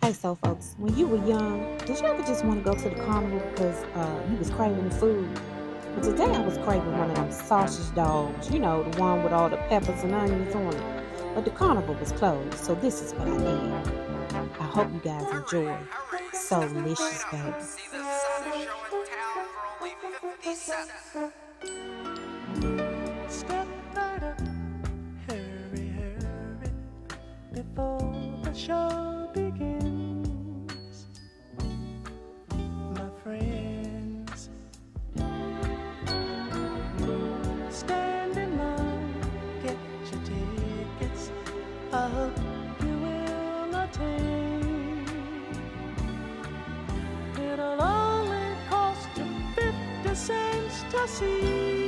Hey, so folks, when you were young, did you ever just want to go to the carnival because you was craving the food? But today I was craving one of them sausage dogs, the one with all the peppers and onions on it. But the carnival was closed, so this is what I did. I hope you guys enjoy. So delicious, baby. See the sister show in town for only 50 cents. Step right up, hurry, hurry, before the show begins. My friends, stand in line, get your tickets. I hope you will attend. It'll only cost you 50 cents to see